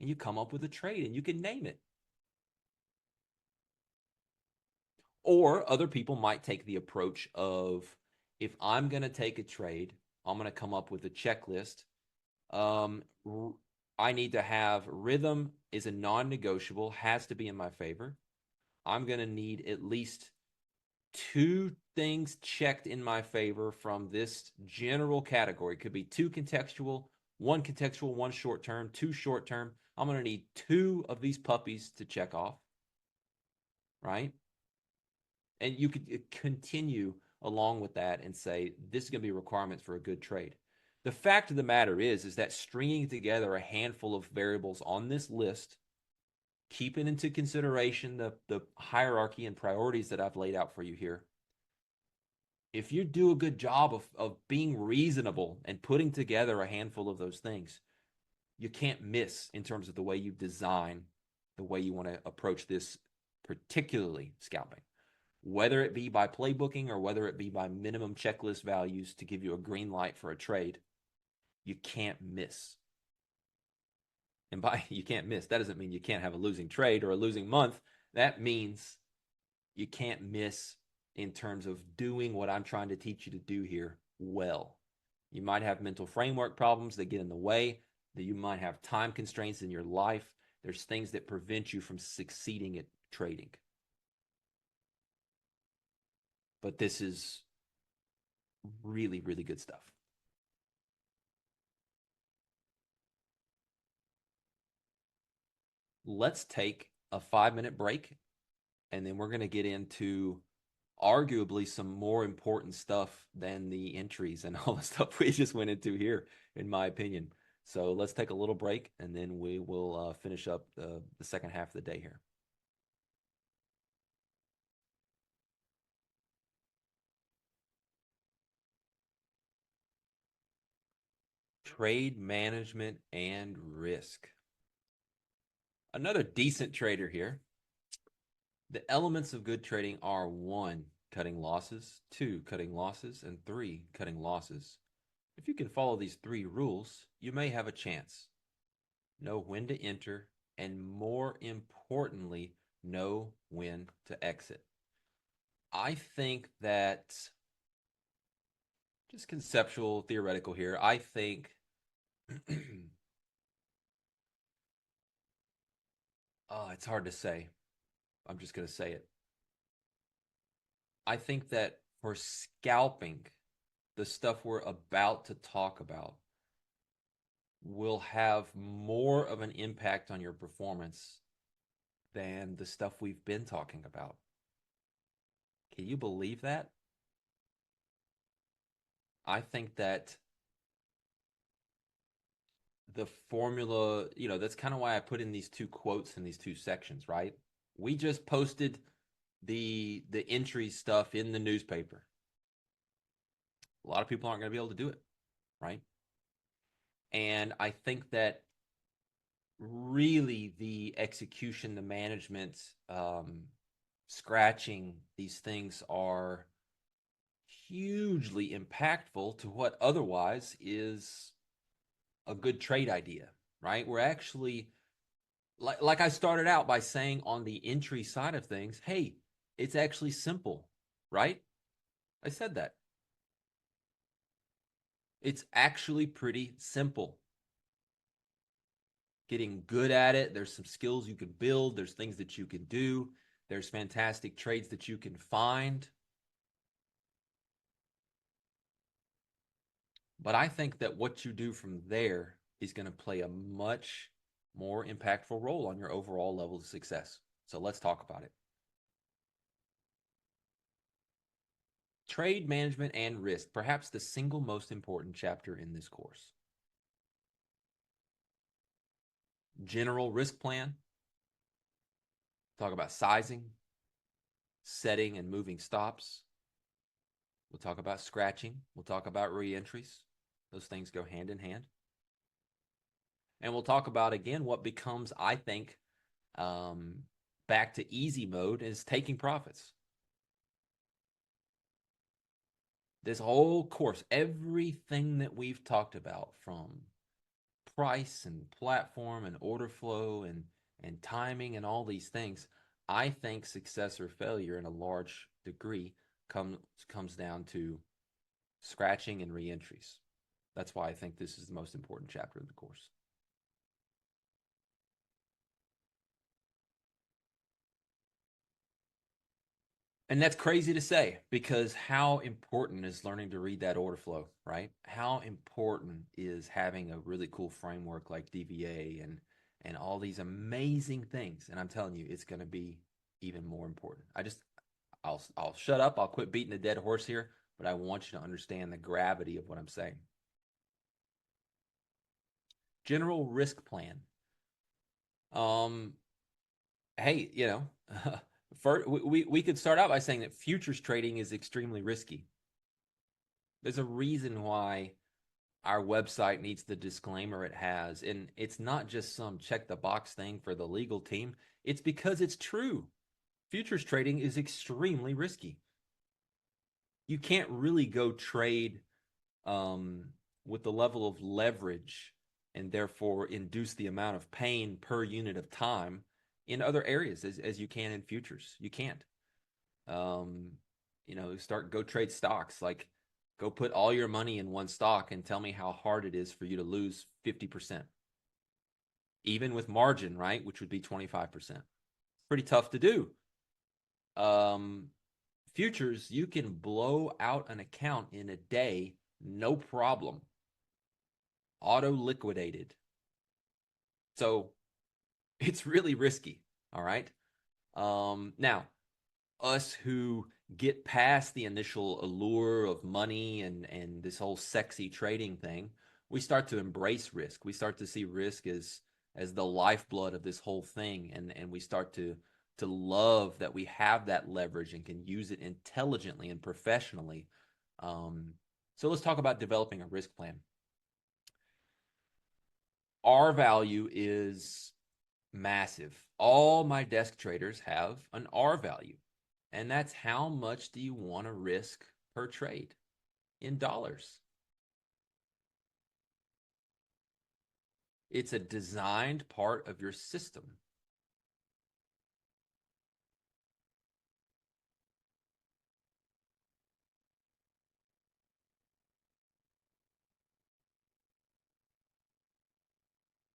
and you come up with a trade and you can name it. Or other people might take the approach of, if I'm going to take a trade, I'm going to come up with a checklist. Um, I need to have rhythm is a non-negotiable, has to be in my favor. I'm going to need at least two things checked in my favor from this general category. It could be two contextual, one short term, two short term. I'm going to need two of these puppies to check off, right? And you could continue along with that and say, this is going to be requirements for a good trade. The fact of the matter is that stringing together a handful of variables on this list, keeping into consideration the hierarchy and priorities that I've laid out for you here, if you do a good job of being reasonable and putting together a handful of those things, you can't miss in terms of the way you design, the way you want to approach this, particularly scalping, whether it be by playbooking or whether it be by minimum checklist values to give you a green light for a trade. You can't miss. And by you can't miss, that doesn't mean you can't have a losing trade or a losing month. That means you can't miss in terms of doing what I'm trying to teach you to do here well. You might have mental framework problems that get in the way, that you might have time constraints in your life. There's things that prevent you from succeeding at trading. But this is really, really good stuff. Let's take a 5-minute break, and then we're going to get into arguably some more important stuff than the entries and all the stuff we just went into here, in my opinion. So let's take a little break, and then we will finish up the second half of the day here. Trade management and risk. Another decent trader here. The elements of good trading are 1, cutting losses, 2, cutting losses, and 3, cutting losses. If you can follow these 3 rules, you may have a chance. Know when to enter, and more importantly, know when to exit. I think that, just conceptual, theoretical here, I think it's hard to say. I'm just going to say it. I think that for scalping, the stuff we're about to talk about will have more of an impact on your performance than the stuff we've been talking about. Can you believe that? I think that the formula, that's kind of why I put in these 2 quotes in these 2 sections, right? We just posted the entry stuff in the newspaper. A lot of people aren't going to be able to do it, right? And I think that really the execution, the management, scratching, these things are hugely impactful to what otherwise is a good trade idea, right? We're actually, like I started out by saying on the entry side of things, hey, it's actually simple, right? I said that. It's actually pretty simple. Getting good at it, there's some skills you can build, there's things that you can do, there's fantastic trades that you can find. But I think that what you do from there is going to play a much more impactful role on your overall level of success. So let's talk about it. Trade management and risk, perhaps the single most important chapter in this course. General risk plan. Talk about sizing, setting and moving stops. We'll talk about scratching. We'll talk about re-entries. Those things go hand in hand. And we'll talk about, again, what becomes, I think, back to easy mode is taking profits. This whole course, everything that we've talked about, from price and platform and order flow and timing and all these things, I think success or failure in a large degree comes comes down to scratching and reentries. That's why I think this is the most important chapter of the course. And that's crazy to say because how important is learning to read that order flow, right? How important is having a really cool framework like DVA and all these amazing things? And I'm telling you, it's going to be even more important. I'll shut up. I'll quit beating a dead horse here, but I want you to understand the gravity of what I'm saying. General risk plan. Um, hey, first, we could start out by saying that futures trading is extremely risky. There's a reason why our website needs the disclaimer it has. And it's not just some check the box thing for the legal team, it's because it's true. Futures trading is extremely risky. You can't really go trade um, with the level of leverage and therefore induce the amount of pain per unit of time in other areas as you can in futures. You can't. Um, go trade stocks. Like, go put all your money in one stock and tell me how hard it is for you to lose 50%, even with margin, right? Which would be 25%. Pretty tough to do. Um, Futures, you can blow out an account in a day, no problem. Auto liquidated. So it's really risky. All right. Now, us who get past the initial allure of money and this whole sexy trading thing, we start to embrace risk. We start to see risk as the lifeblood of this whole thing, and we start to love that we have that leverage and can use it intelligently and professionally. So let's talk about developing a risk plan. R value is massive. All my desk traders have an R value. And that's how much do you want to risk per trade in dollars? It's a designed part of your system.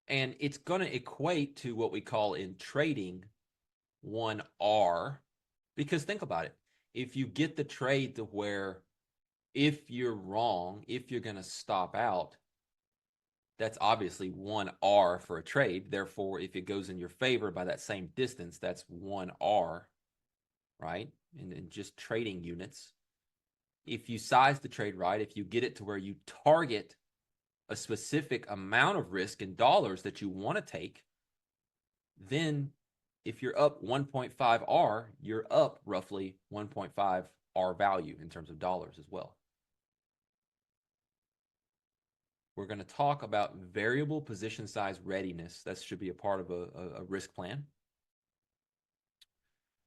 And it's going to equate to what we call in trading 1R. Because think about it. If you get the trade to where if you're wrong, if you're going to stop out, that's obviously 1R for a trade. Therefore, if it goes in your favor by that same distance, that's 1R, right? And just trading units. If you size the trade right, if you get it to where you target a specific amount of risk in dollars that you want to take, then if you're up 1.5R, you're up roughly 1.5R value in terms of dollars as well. We're going to talk about variable position size readiness. That should be a part of a risk plan.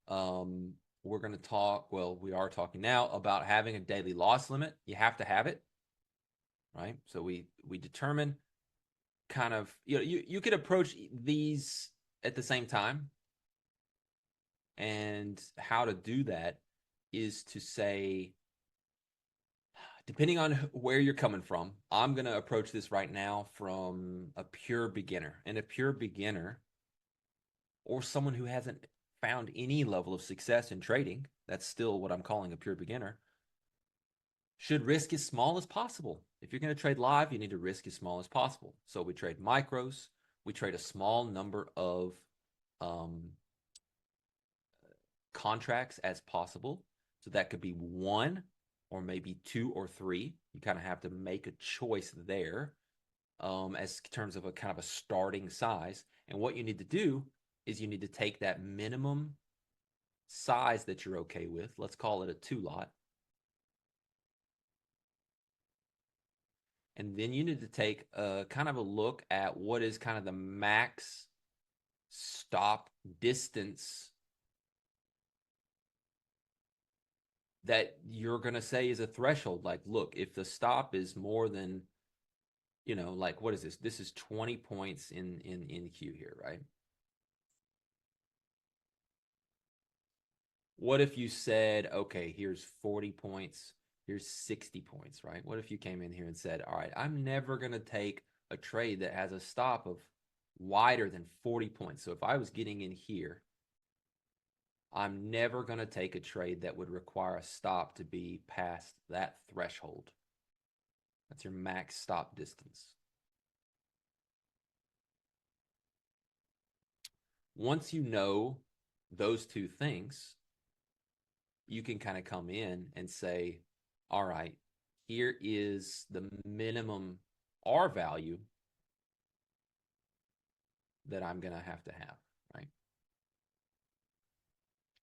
We're going to talk, well, we are talking now about having a daily loss limit. You have to have it, right? So we determine kind of, you could approach these at the same time. And how to do that is to say, depending on where you're coming from, I'm going to approach this right now from a pure beginner. And a pure beginner, or someone who hasn't found any level of success in trading, that's still what I'm calling a pure beginner, should risk as small as possible. If you're going to trade live, you need to risk as small as possible. So we trade micros, we trade a small number of contracts as possible. So that could be one or maybe two or three. You kind of have to make a choice there as terms of a kind of a starting size. And what you need to do is you need to take that minimum size that you're okay with. Let's call it a 2 lot. And then you need to take a kind of a look at what is kind of the max stop distance that you're going to say is a threshold. Like, look, if the stop is more than, like what is this? This is 20 points in Q here, right? What if you said, okay, here's 40 points, here's 60 points, right? What if you came in here and said, all right, I'm never going to take a trade that has a stop of wider than 40 points. So if I was getting in here, I'm never going to take a trade that would require a stop to be past that threshold. That's your max stop distance. Once you know those two things, you can kind of come in and say, all right, here is the minimum R value that I'm going to have, right?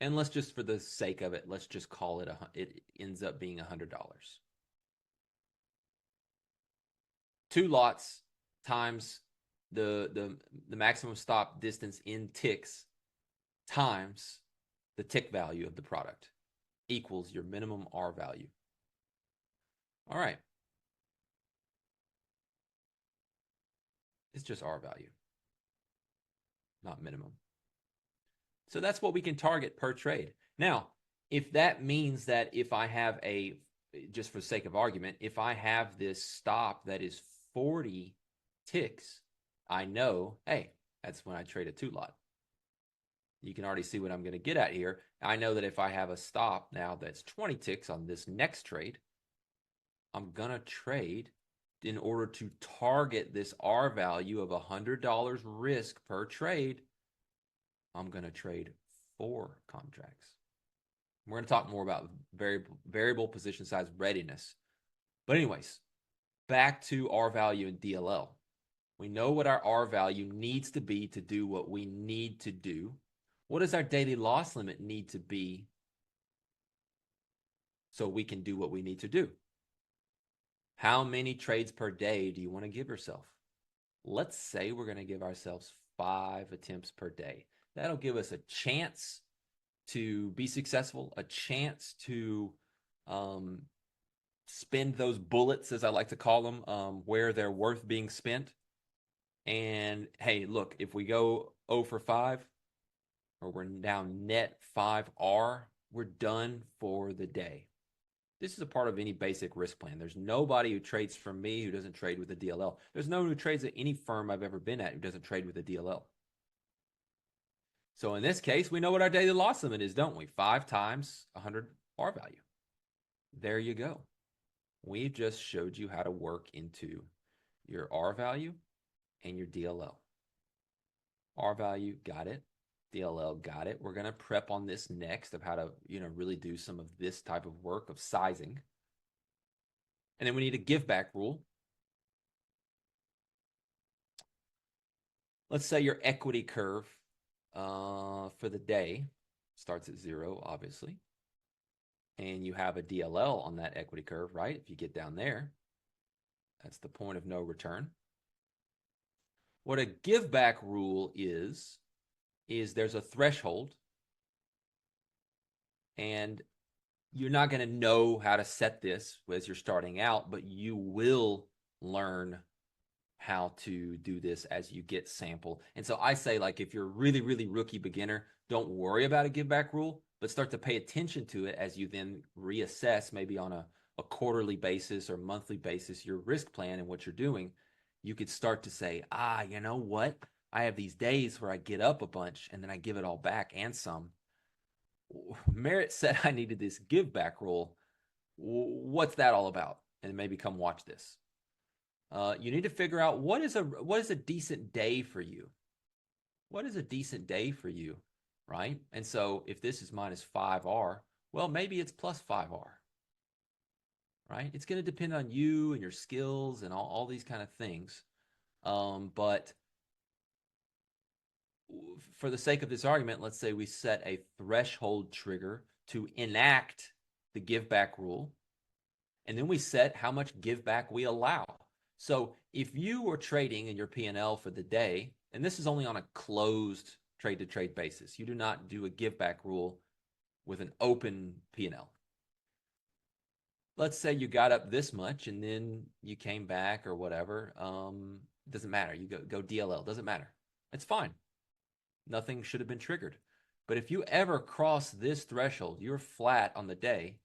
And let's just, for the sake of it, let's just call it, it ends up being $100. Two lots times the maximum stop distance in ticks times the tick value of the product equals your minimum R value. All right. It's just R value, not minimum. So that's what we can target per trade. Now, if that means that if I have just for the sake of argument, if I have this stop that is 40 ticks, I know, hey, that's when I trade a two lot. You can already see what I'm going to get at here. I know that if I have a stop now that's 20 ticks on this next trade, I'm going to trade in order to target this R value of $100 risk per trade. I'm going to trade 4 contracts. We're going to talk more about variable position size readiness. But anyways, back to R value and DLL. We know what our R value needs to be to do what we need to do. What does our daily loss limit need to be so we can do what we need to do? How many trades per day do you want to give yourself? Let's say we're going to give ourselves 5 attempts per day. That'll give us a chance to be successful, a chance to spend those bullets, as I like to call them, where they're worth being spent. And hey, look, if we go 0 for 5, or we're down net 5R, we're done for the day. This is a part of any basic risk plan. There's nobody who trades from me who doesn't trade with a DLL. There's no one who trades at any firm I've ever been at who doesn't trade with a DLL. So in this case, we know what our daily loss limit is, don't we? 5 times 100 R value. There you go. We just showed you how to work into your R value and your DLL. R value, got it. DLL, got it. We're going to prep on this next of how to, really do some of this type of work of sizing. And then we need a give back rule. Let's say your equity curve for the day starts at 0, obviously. And you have a DLL on that equity curve, right? If you get down there, that's the point of no return. What a give back rule is there's a threshold, and you're not going to know how to set this as you're starting out, but you will learn how to do this as you get sample. And so I say, like, if you're really, really rookie beginner, don't worry about a give back rule, but start to pay attention to it as you then reassess maybe on a quarterly basis or monthly basis your risk plan and what you're doing. You could start to say, you know what? I have these days where I get up a bunch and then I give it all back and some. Merritt said I needed this give back rule. What's that all about? And maybe come watch this. You need to figure out what is a decent day for you. What is a decent day for you, right? And so if this is minus 5R, well, maybe it's plus 5R, right? It's going to depend on you and your skills and all these kind of things. But for the sake of this argument, let's say we set a threshold trigger to enact the give back rule, and then we set how much give back we allow. So if you were trading in your P&L for the day, and this is only on a closed trade to trade basis, you do not do a give back rule with an open P&L. let's say you got up this much and then you came back or whatever. Doesn't matter. You go DLL. Doesn't matter. It's fine. Nothing should have been triggered. But if you ever cross this threshold, you're flat on the day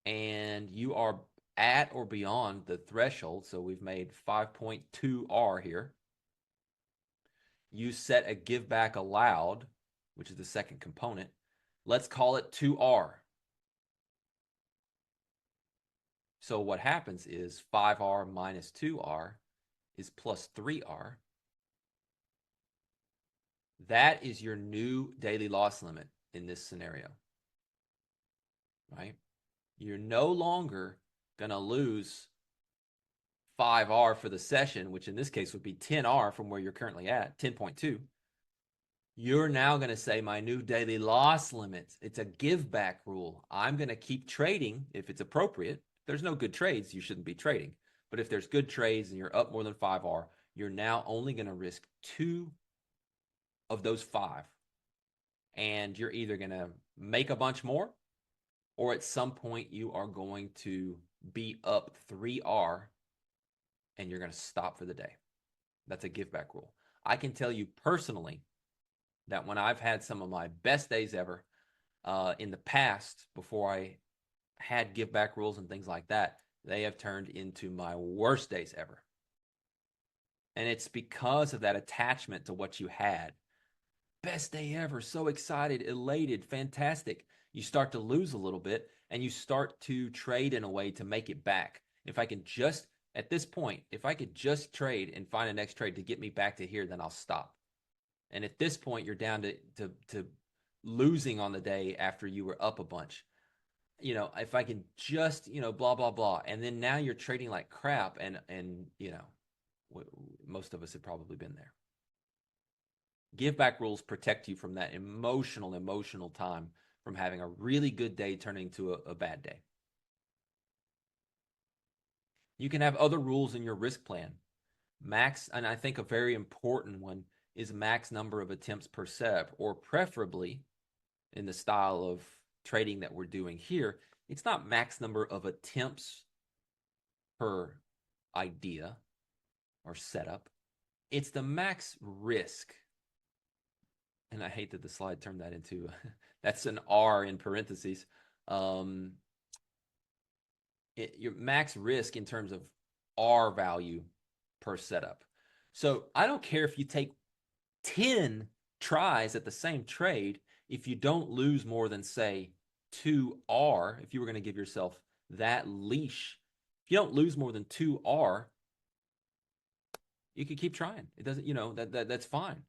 and you are at or beyond the threshold. So we've made 5.2 R here. You set a give back allowed, which is the second component. Let's call it 2R. So what happens is 5R minus 2R is plus 3R. That is your new daily loss limit in this scenario, right? You're no longer going to lose 5R for the session, which in this case would be 10R from where you're currently at, 10.2. You're now going to say my new daily loss limits. It's a give back rule. I'm going to keep trading if it's appropriate. If there's no good trades, you shouldn't be trading. But if there's good trades and you're up more than 5R, you're now only going to risk 2 of those 5. And you're either going to make a bunch more, or at some point you are going to be up 3R and you're going to stop for the day. That's a give back rule. I can tell you personally that when I've had some of my best days ever in the past, before I had give back rules and things like that, they have turned into my worst days ever. And it's because of that attachment to what you had. Best day ever, so excited, elated, fantastic. You start to lose a little bit and you start to trade in a way to make it back. If I can just, at this point, if I could just trade and find a next trade to get me back to here, then I'll stop. And at this point, you're down to losing on the day after you were up a bunch. You know, if I can just, you know, blah, blah, blah. And then now you're trading like crap. And you know, most of us have probably been there. Give back rules protect you from that emotional time, from having a really good day turning to a bad day. You can have other rules in your risk plan. Max, and I think a very important one is max number of attempts per set, or preferably in the style of trading that we're doing here, it's not max number of attempts per idea or setup. It's the max risk. And I hate that the slide turned that into, that's an R in parentheses. Your max risk in terms of R value per setup. So I don't care if you take 10 tries at the same trade, if you don't lose more than, say, 2R, if you were going to give yourself that leash, if you don't lose more than 2R, you can keep trying. It doesn't, you know, that's fine.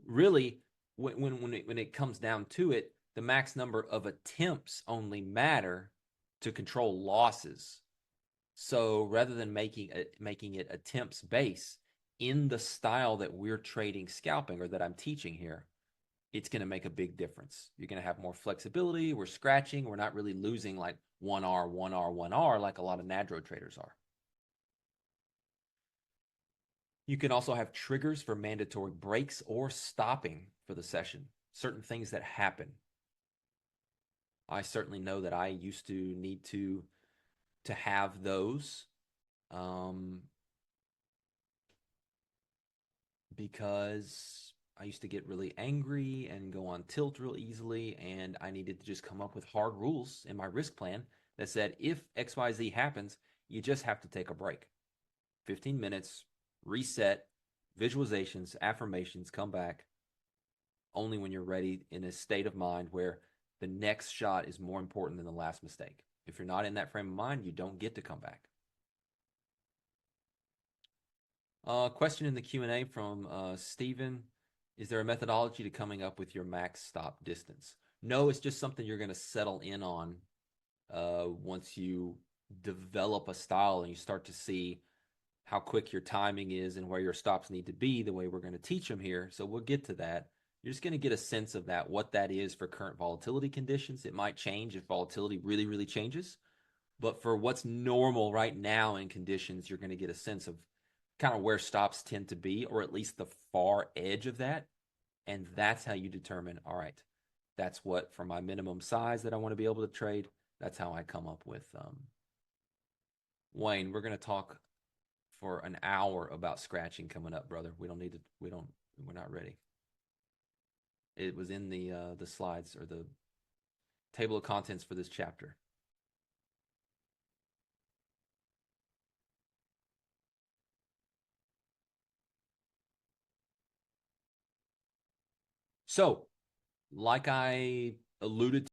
Really, when it comes down to it, the max number of attempts only matter to control losses. So rather than making it attempts base in the style that we're trading scalping, or that I'm teaching here, it's going to make a big difference. You're going to have more flexibility. We're scratching. We're not really losing like 1R, 1R, 1R like a lot of NADRO traders are. You can also have triggers for mandatory breaks or stopping for the session. Certain things that happen. I certainly know that I used to need to have those because I used to get really angry and go on tilt real easily, and I needed to just come up with hard rules in my risk plan that said if XYZ happens, you just have to take a break. 15 minutes, reset, visualizations, affirmations, come back only when you're ready, in a state of mind where the next shot is more important than the last mistake. If you're not in that frame of mind, you don't get to come back. Question in the Q&A from Steven. Is there a methodology to coming up with your max stop distance? No, it's just something you're going to settle in on once you develop a style and you start to see how quick your timing is and where your stops need to be, the way we're going to teach them here. So we'll get to that. You're just going to get a sense of that, what that is for current volatility conditions. It might change if volatility really, really changes. But for what's normal right now in conditions, you're going to get a sense of kind of where stops tend to be, or at least the far edge of that. And that's how you determine, all right, that's what, for my minimum size that I want to be able to trade, That's how I come up with Wayne. We're gonna talk for an hour about scratching coming up, brother. We don't need to. We don't. We're not ready. It was in the slides or the table of contents for this chapter. So, like I alluded